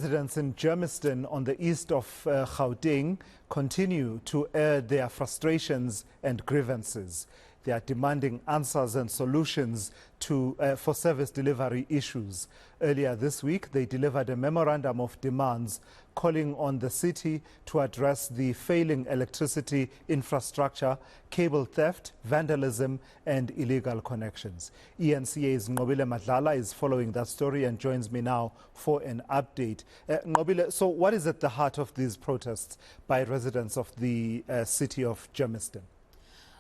Residents in Germiston on the east of Gauteng continue to air their frustrations and grievances. They are demanding answers and solutions for service delivery issues. Earlier this week, they delivered a memorandum of demands calling on the city to address the failing electricity infrastructure, cable theft, vandalism and illegal connections. ENCA's Nqobile Madlala is following that story and joins me now for an update. Nqobile, so what is at the heart of these protests by residents of the city of Germiston?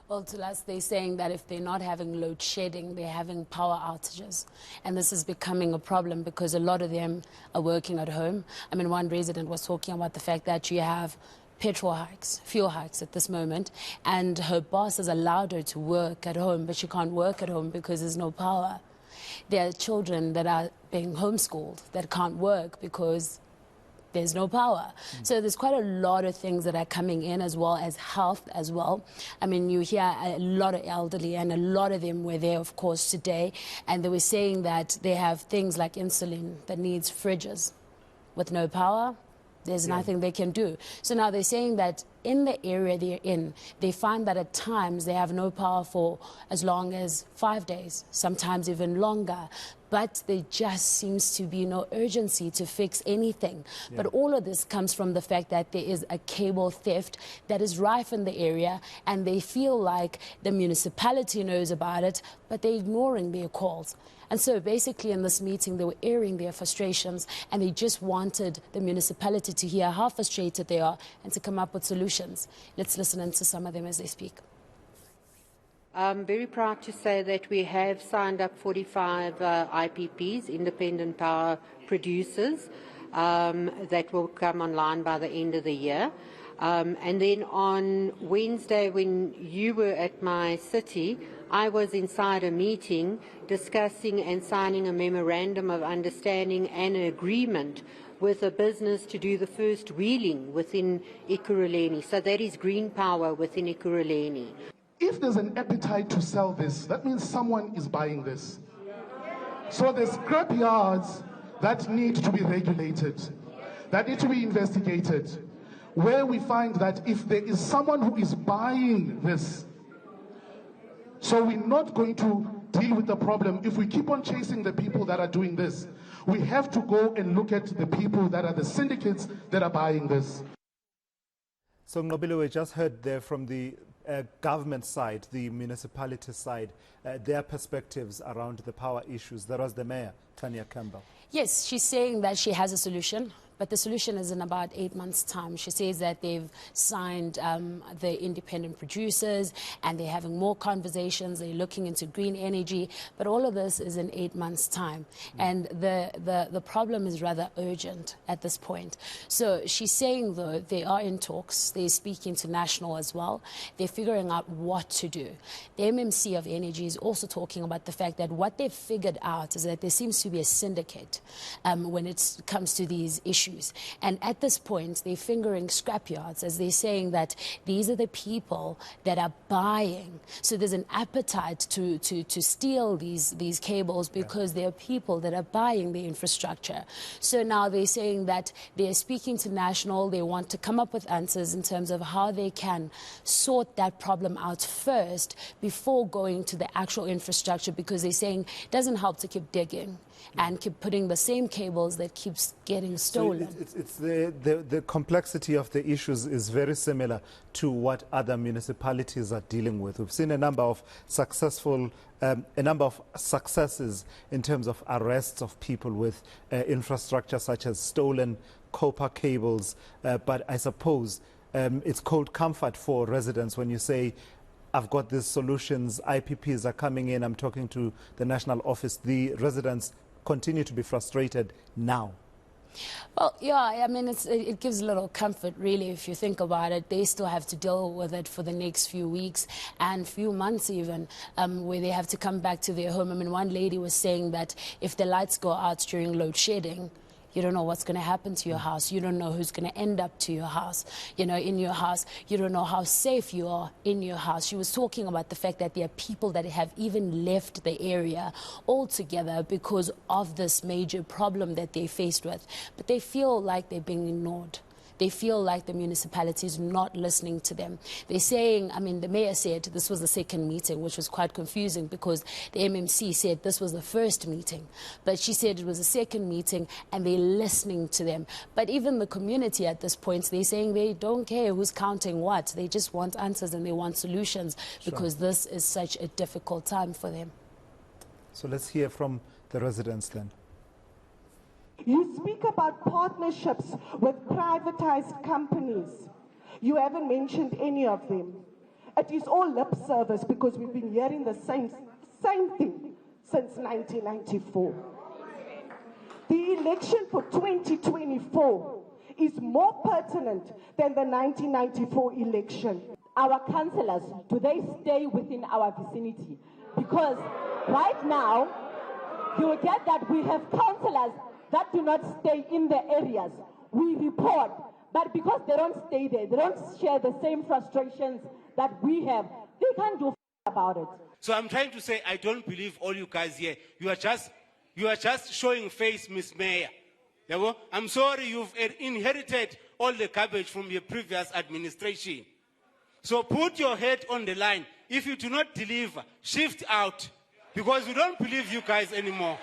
Well, to us, they're saying that if they're not having load shedding, they're having power outages. And this is becoming a problem because a lot of them are working at home. I mean, one resident was talking about the fact that you have petrol hikes, fuel hikes at this moment, and her boss has allowed her to work at home, but she can't work at home because there's no power. There are children that are being homeschooled that can't work because there's no power. So there's quite a lot of things that are coming in, as well as health as well. I mean, you hear a lot of elderly, and a lot of them were there, of course, today, and they were saying that they have things like insulin that needs fridges. With no power, there's nothing they can do. So now they're saying that in the area they're in, they find that at times they have no power for as long as 5 days, sometimes even longer. But there just seems to be no urgency to fix anything. But all of this comes from the fact that there is a cable theft that is rife in the area, and they feel like the municipality knows about it, but they're ignoring their calls. And so basically in this meeting, they were airing their frustrations, and they just wanted the municipality to hear how frustrated they are and to come up with solutions. Let's listen in to some of them as they speak. I'm very proud to say that we have signed up 45 IPPs, independent power producers, that will come online by the end of the year. And then on Wednesday, when you were at my city, I was inside a meeting discussing and signing a memorandum of understanding and an agreement with a business to do the first wheeling within Ekurhuleni. So that is green power within Ekurhuleni. If there's an appetite to sell this, that means someone is buying this. So there's scrap yards that need to be regulated, that need to be investigated, where we find that if there is someone who is buying this, so we're not going to deal with the problem. If we keep on chasing the people that are doing this, we have to go and look at the people that are the syndicates that are buying this. So Nqobile, we just heard there from the government side, the municipality side, their perspectives around the power issues. That was the mayor, Tanya Campbell. Yes, she's saying that she has a solution, but the solution is in about 8 months' time. She says that they've signed the independent producers, and they're having more conversations. They're looking into green energy, but all of this is in 8 months' time. And the problem is rather urgent at this point. So she's saying, though, they are in talks. They're speaking to National as well. They're figuring out what to do. The MMC of Energy is also talking about the fact that what they've figured out is that there seems to be a syndicate when it comes to these issues. And at this point, they're fingering scrapyards, as they're saying that these are the people that are buying. So there's an appetite to steal these cables because there are people that are buying the infrastructure. So now they're saying that they're speaking to National. They want to come up with answers in terms of how they can sort that problem out first before going to the actual infrastructure, because they're saying it doesn't help to keep digging and keep putting the same cables that keeps getting stolen. So it's the complexity of the issues is very similar to what other municipalities are dealing with. We've seen a number of successes in terms of arrests of people with infrastructure such as stolen copper cables, but I suppose it's cold comfort for residents when you say, I've got these solutions, IPPs are coming in, I'm talking to the national office. The residents continue to be frustrated now. Well, yeah, I mean, it gives a little comfort, really, if you think about it. They still have to deal with it for the next few weeks and few months even, where they have to come back to their home. I mean, one lady was saying that if the lights go out during load shedding, You don't know what's going to happen to your house. You don't know who's going to end up to your house, you know, in your house. You don't know how safe you are in your house. She was talking about the fact that there are people that have even left the area altogether because of this major problem that they're faced with. But they feel like they're being ignored. They feel like the municipality is not listening to them. They're saying, I mean, the mayor said this was the second meeting, which was quite confusing because the MMC said this was the first meeting. But she said it was the second meeting and they're listening to them. But even the community at this point, they're saying they don't care who's counting what. They just want answers and they want solutions because this is such a difficult time for them. So let's hear from the residents then. You speak about partnerships with privatized companies. You haven't mentioned any of them. It is all lip service because we've been hearing the same thing since 1994. The election for 2024 is more pertinent than the 1994 election. Our councillors, do they stay within our vicinity? Because right now, you will get that we have councillors that do not stay in the areas. We report, but because they don't stay there, they don't share the same frustrations that we have, they can't do about it. So I'm trying to say, I don't believe all you guys here. You are just showing face, Miss Mayor. I'm sorry, you've inherited all the garbage from your previous administration. So put your head on the line. If you do not deliver, shift out, because we don't believe you guys anymore.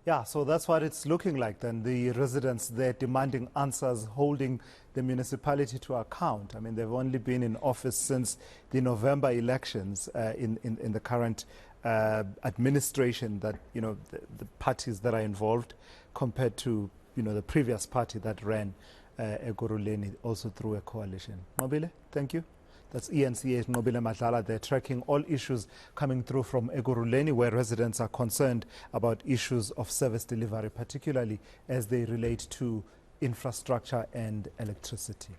Yeah, so that's what it's looking like then. The residents, they're demanding answers, holding the municipality to account. I mean, they've only been in office since the November elections in the current administration that, you know, the parties that are involved compared to, you know, the previous party that ran Ekurhuleni also through a coalition. Nobile, thank you. That's ENCA's Nobile Madlala. They're tracking all issues coming through from Ekurhuleni, where residents are concerned about issues of service delivery, particularly as they relate to infrastructure and electricity.